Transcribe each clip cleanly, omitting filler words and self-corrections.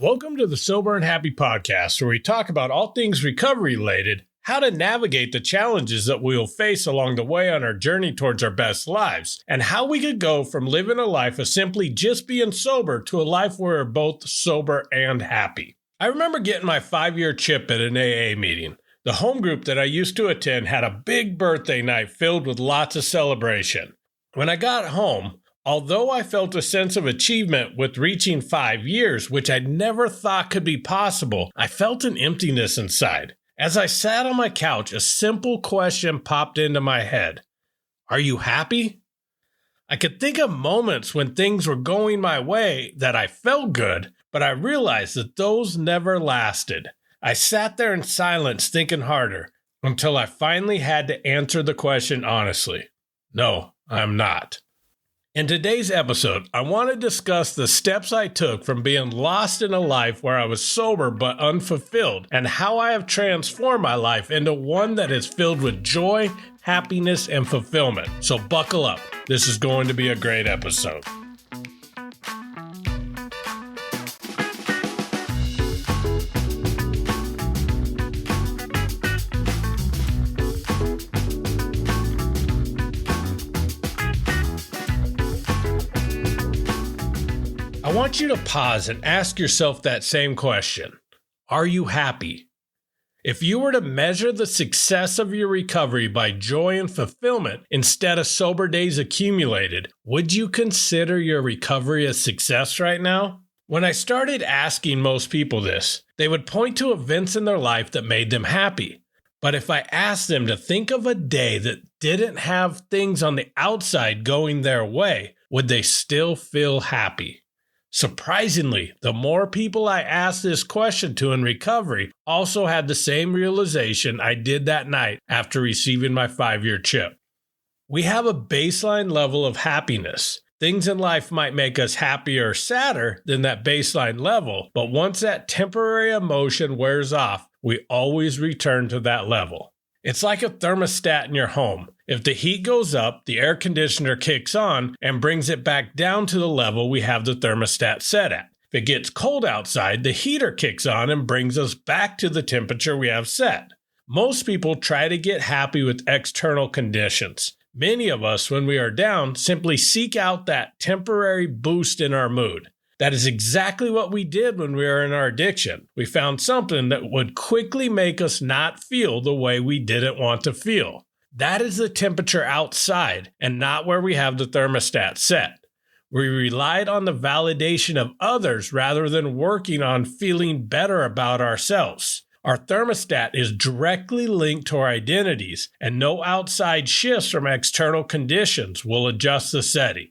Welcome to the Sober and Happy podcast, where we talk about all things recovery related, how to navigate the challenges that we will face along the way on our journey towards our best lives, and how we could go from living a life of simply just being sober to a life where we're both sober and happy. I remember getting my 5-year chip at an AA meeting. The home group that I used to attend had a big birthday night filled with lots of celebration. When I got home, although I felt a sense of achievement with reaching 5 years, which I never thought could be possible, I felt an emptiness inside. As I sat on my couch, a simple question popped into my head. Are you happy? I could think of moments when things were going my way that I felt good, but I realized that those never lasted. I sat there in silence thinking harder until I finally had to answer the question honestly. No, I'm not. In today's episode, I want to discuss the steps I took from being lost in a life where I was sober but unfulfilled, and how I have transformed my life into one that is filled with joy, happiness, and fulfillment. So buckle up. This is going to be a great episode. I want you to pause and ask yourself that same question. Are you happy? If you were to measure the success of your recovery by joy and fulfillment instead of sober days accumulated, would you consider your recovery a success right now? When I started asking most people this, they would point to events in their life that made them happy. But if I asked them to think of a day that didn't have things on the outside going their way, would they still feel happy? Surprisingly, the more people I asked this question to in recovery also had the same realization I did that night after receiving my 5-year chip. We have a baseline level of happiness. Things in life might make us happier or sadder than that baseline level, but once that temporary emotion wears off, we always return to that level. It's like a thermostat in your home. If the heat goes up, the air conditioner kicks on and brings it back down to the level we have the thermostat set at. If it gets cold outside, the heater kicks on and brings us back to the temperature we have set. Most people try to get happy with external conditions. Many of us, when we are down, simply seek out that temporary boost in our mood. That is exactly what we did when we were in our addiction. We found something that would quickly make us not feel the way we didn't want to feel. That is the temperature outside and not where we have the thermostat set. We relied on the validation of others rather than working on feeling better about ourselves. Our thermostat is directly linked to our identities, and no outside shifts from external conditions will adjust the setting.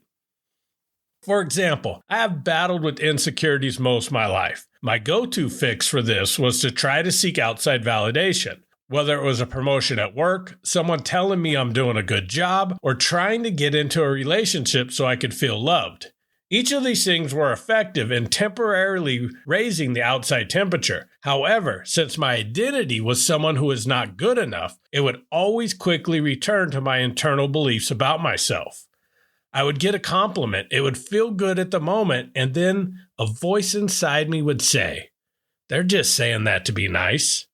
For example, I have battled with insecurities most of my life. My go-to fix for this was to try to seek outside validation. Whether it was a promotion at work, someone telling me I'm doing a good job, or trying to get into a relationship so I could feel loved. Each of these things were effective in temporarily raising the outside temperature. However, since my identity was someone who is not good enough, it would always quickly return to my internal beliefs about myself. I would get a compliment, it would feel good at the moment, and then a voice inside me would say, "They're just saying that to be nice."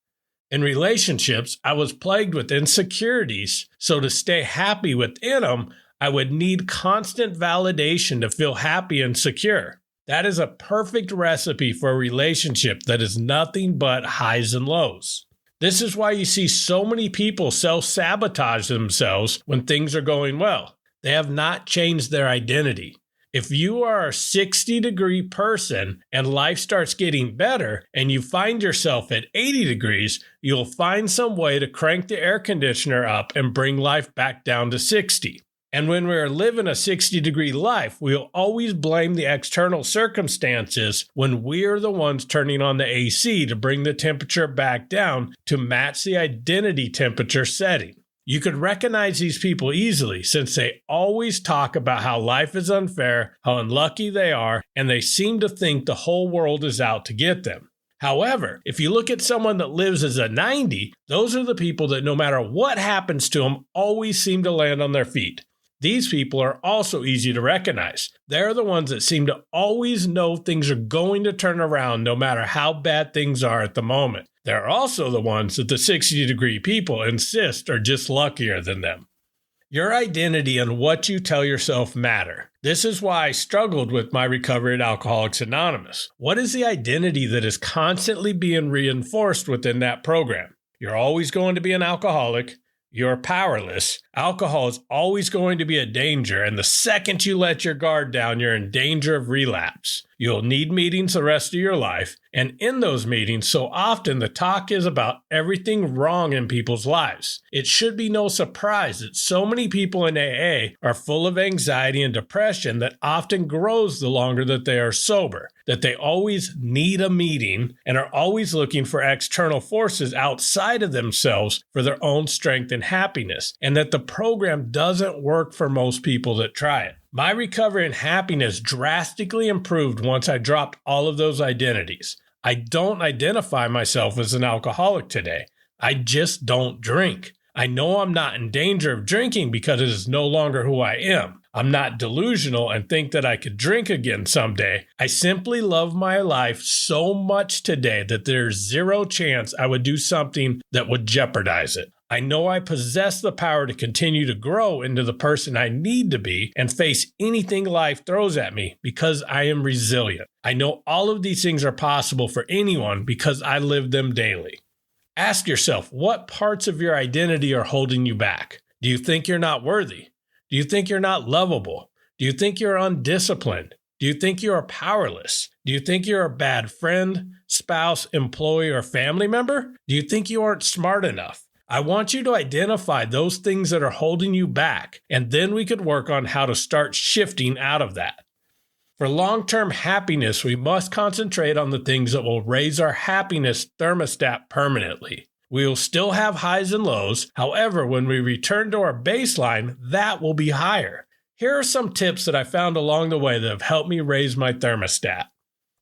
In relationships, I was plagued with insecurities, so to stay happy within them, I would need constant validation to feel happy and secure. That is a perfect recipe for a relationship that is nothing but highs and lows. This is why you see so many people self-sabotage themselves when things are going well. They have not changed their identity. If you are a 60-degree person and life starts getting better and you find yourself at 80 degrees, you'll find some way to crank the air conditioner up and bring life back down to 60. And when we're living a 60-degree life, we'll always blame the external circumstances when we're the ones turning on the AC to bring the temperature back down to match the identity temperature setting. You could recognize these people easily since they always talk about how life is unfair, how unlucky they are, and they seem to think the whole world is out to get them. However, if you look at someone that lives as a 90, those are the people that no matter what happens to them always seem to land on their feet. These people are also easy to recognize. They're the ones that seem to always know things are going to turn around no matter how bad things are at the moment. They're also the ones that the 60-degree people insist are just luckier than them. Your identity and what you tell yourself matter. This is why I struggled with my recovery at Alcoholics Anonymous. What is the identity that is constantly being reinforced within that program? You're always going to be an alcoholic. You're powerless. Alcohol is always going to be a danger, and the second you let your guard down, you're in danger of relapse. You'll need meetings the rest of your life, and in those meetings, so often the talk is about everything wrong in people's lives. It should be no surprise that so many people in AA are full of anxiety and depression that often grows the longer that they are sober, that they always need a meeting and are always looking for external forces outside of themselves for their own strength and happiness, and that the program doesn't work for most people that try it. My recovery and happiness drastically improved once I dropped all of those identities. I don't identify myself as an alcoholic today. I just don't drink. I know I'm not in danger of drinking because it is no longer who I am. I'm not delusional and think that I could drink again someday. I simply love my life so much today that there's zero chance I would do something that would jeopardize it. I know I possess the power to continue to grow into the person I need to be and face anything life throws at me because I am resilient. I know all of these things are possible for anyone because I live them daily. Ask yourself, what parts of your identity are holding you back? Do you think you're not worthy? Do you think you're not lovable? Do you think you're undisciplined? Do you think you are powerless? Do you think you're a bad friend, spouse, employee, or family member? Do you think you aren't smart enough? I want you to identify those things that are holding you back, and then we could work on how to start shifting out of that. For long-term happiness, we must concentrate on the things that will raise our happiness thermostat permanently. We will still have highs and lows. However, when we return to our baseline, that will be higher. Here are some tips that I found along the way that have helped me raise my thermostat.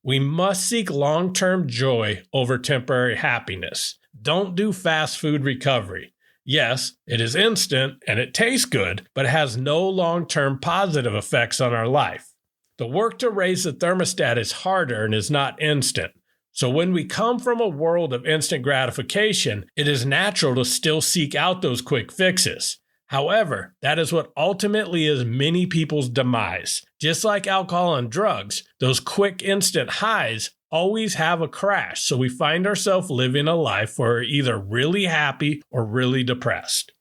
We must seek long-term joy over temporary happiness. Don't do fast food recovery. Yes, it is instant and it tastes good, but it has no long-term positive effects on our life. The work to raise the thermostat is harder and is not instant. So when we come from a world of instant gratification, it is natural to still seek out those quick fixes. However, that is what ultimately is many people's demise. Just like alcohol and drugs, those quick instant highs always have a crash, so we find ourselves living a life where we're either really happy or really depressed.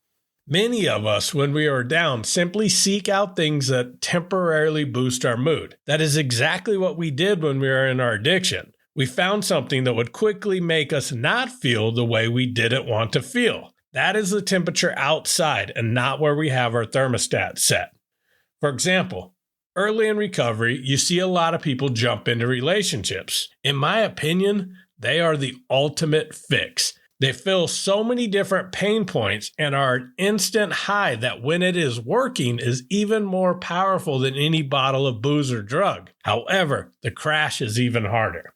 Many of us, when we are down, simply seek out things that temporarily boost our mood. That is exactly what we did when we were in our addiction. We found something that would quickly make us not feel the way we didn't want to feel. That is the temperature outside and not where we have our thermostat set. For example, early in recovery, you see a lot of people jump into relationships. In my opinion, they are the ultimate fix. They fill so many different pain points and are an instant high that when it is working is even more powerful than any bottle of booze or drug. However, the crash is even harder.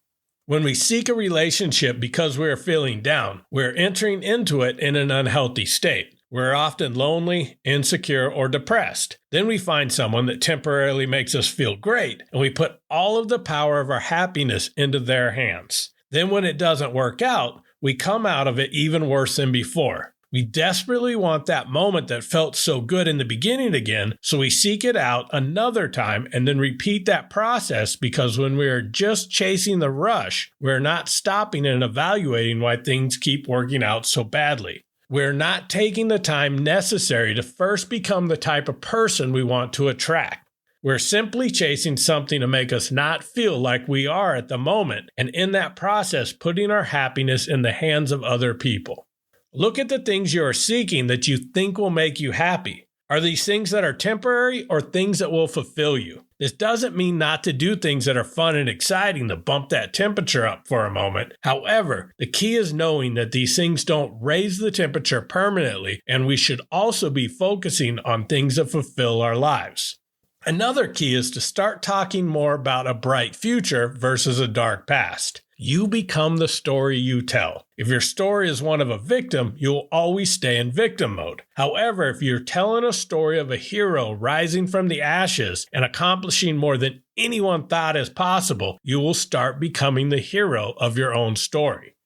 When we seek a relationship because we are feeling down, we're entering into it in an unhealthy state. We're often lonely, insecure, or depressed. Then we find someone that temporarily makes us feel great, and we put all of the power of our happiness into their hands. Then when it doesn't work out, we come out of it even worse than before. We desperately want that moment that felt so good in the beginning again, so we seek it out another time and then repeat that process because when we are just chasing the rush, we're not stopping and evaluating why things keep working out so badly. We're not taking the time necessary to first become the type of person we want to attract. We're simply chasing something to make us not feel like we are at the moment, and in that process, putting our happiness in the hands of other people. Look at the things you are seeking that you think will make you happy. Are these things that are temporary or things that will fulfill you? This doesn't mean not to do things that are fun and exciting to bump that temperature up for a moment. However, the key is knowing that these things don't raise the temperature permanently, and we should also be focusing on things that fulfill our lives. Another key is to start talking more about a bright future versus a dark past. You become the story you tell. If your story is one of a victim, you'll always stay in victim mode. However, if you're telling a story of a hero rising from the ashes and accomplishing more than anyone thought is possible, you will start becoming the hero of your own story.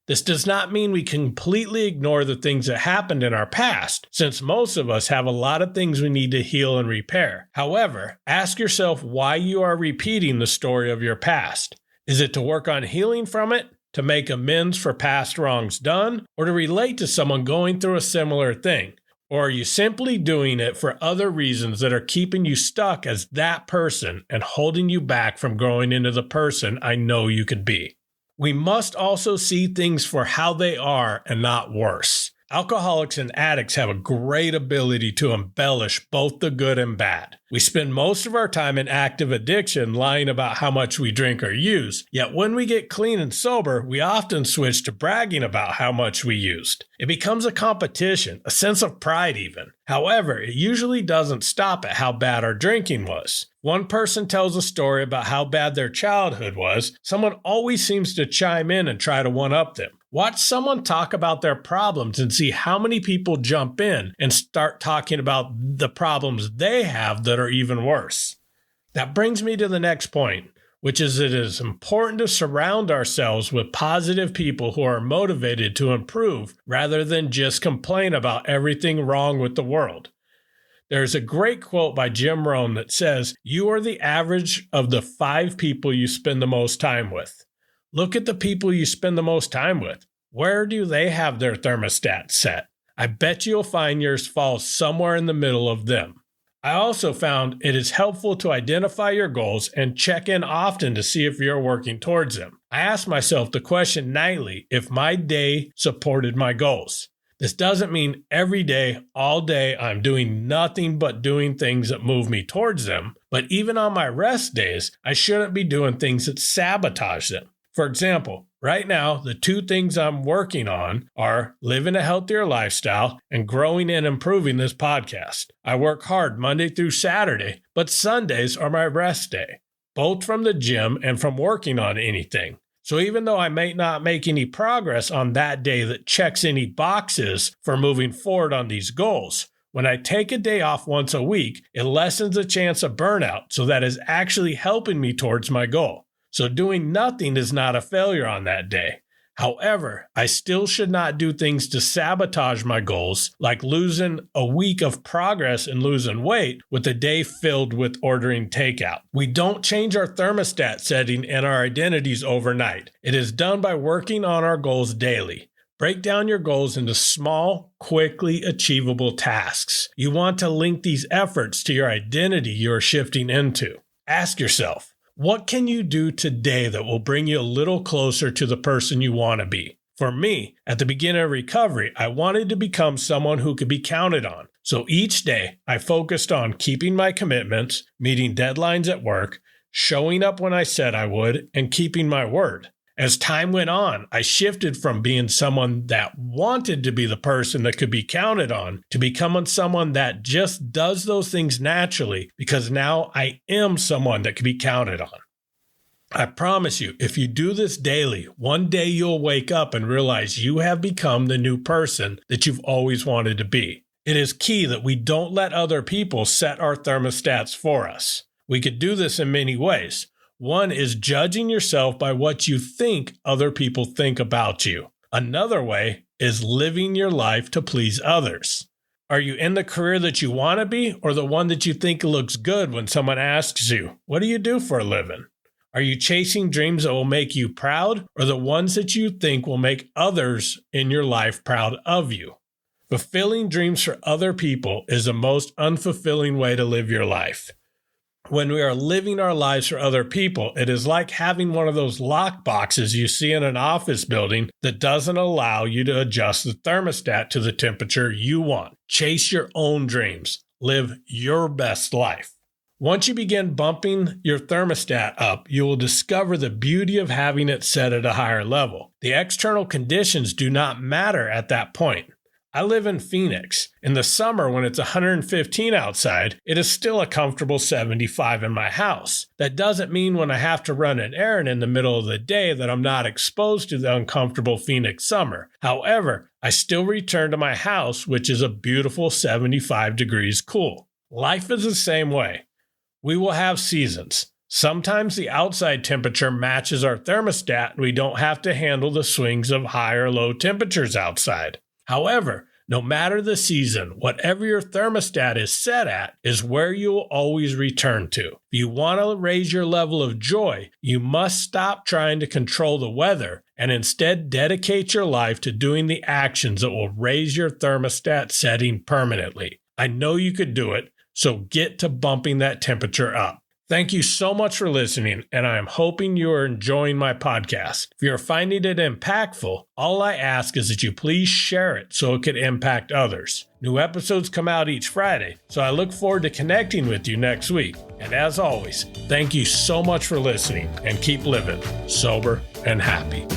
This does not mean we completely ignore the things that happened in our past, since most of us have a lot of things we need to heal and repair. However, ask yourself why you are repeating the story of your past. Is it to work on healing from it, to make amends for past wrongs done, or to relate to someone going through a similar thing? Or are you simply doing it for other reasons that are keeping you stuck as that person and holding you back from growing into the person I know you could be? We must also see things for how they are and not worse. Alcoholics and addicts have a great ability to embellish both the good and bad. We spend most of our time in active addiction lying about how much we drink or use, yet when we get clean and sober, we often switch to bragging about how much we used. It becomes a competition, a sense of pride even. However, it usually doesn't stop at how bad our drinking was. One person tells a story about how bad their childhood was, someone always seems to chime in and try to one-up them. Watch someone talk about their problems and see how many people jump in and start talking about the problems they have that are even worse. That brings me to the next point, which is it is important to surround ourselves with positive people who are motivated to improve rather than just complain about everything wrong with the world. There's a great quote by Jim Rohn that says, "You are the average of the 5 people you spend the most time with." Look at the people you spend the most time with. Where do they have their thermostat set? I bet you'll find yours falls somewhere in the middle of them. I also found it is helpful to identify your goals and check in often to see if you're working towards them. I ask myself the question nightly if my day supported my goals. This doesn't mean every day, all day, I'm doing nothing but doing things that move me towards them, but even on my rest days, I shouldn't be doing things that sabotage them. For example, right now, the 2 things I'm working on are living a healthier lifestyle and growing and improving this podcast. I work hard Monday through Saturday, but Sundays are my rest day, both from the gym and from working on anything. So even though I may not make any progress on that day that checks any boxes for moving forward on these goals, when I take a day off once a week, it lessens the chance of burnout, so that is actually helping me towards my goal. So doing nothing is not a failure on that day. However, I still should not do things to sabotage my goals, like losing a week of progress and losing weight with a day filled with ordering takeout. We don't change our thermostat setting and our identities overnight. It is done by working on our goals daily. Break down your goals into small, quickly achievable tasks. You want to link these efforts to your identity you are shifting into. Ask yourself, what can you do today that will bring you a little closer to the person you want to be? For me, at the beginning of recovery, I wanted to become someone who could be counted on. So each day, I focused on keeping my commitments, meeting deadlines at work, showing up when I said I would, and keeping my word. As time went on, I shifted from being someone that wanted to be the person that could be counted on to becoming someone that just does those things naturally, because now I am someone that can be counted on. I promise you, if you do this daily, one day you'll wake up and realize you have become the new person that you've always wanted to be. It is key that we don't let other people set our thermostats for us. We could do this in many ways. One is judging yourself by what you think other people think about you. Another way is living your life to please others. Are you in the career that you want to be, or the one that you think looks good when someone asks you, "What do you do for a living?" Are you chasing dreams that will make you proud, or the ones that you think will make others in your life proud of you? Fulfilling dreams for other people is the most unfulfilling way to live your life. When we are living our lives for other people, it is like having one of those lock boxes you see in an office building that doesn't allow you to adjust the thermostat to the temperature you want. Chase your own dreams. Live your best life. Once you begin bumping your thermostat up, you will discover the beauty of having it set at a higher level. The external conditions do not matter at that point. I live in Phoenix. In the summer, when it's 115 outside, it is still a comfortable 75 in my house. That doesn't mean when I have to run an errand in the middle of the day that I'm not exposed to the uncomfortable Phoenix summer. However, I still return to my house, which is a beautiful 75 degrees cool. Life is the same way. We will have seasons. Sometimes the outside temperature matches our thermostat and we don't have to handle the swings of high or low temperatures outside. However, no matter the season, whatever your thermostat is set at is where you will always return to. If you want to raise your level of joy, you must stop trying to control the weather and instead dedicate your life to doing the actions that will raise your thermostat setting permanently. I know you could do it, so get to bumping that temperature up. Thank you so much for listening, and I am hoping you are enjoying my podcast. If you are finding it impactful, all I ask is that you please share it so it could impact others. New episodes come out each Friday, so I look forward to connecting with you next week. And as always, thank you so much for listening, and keep living sober and happy.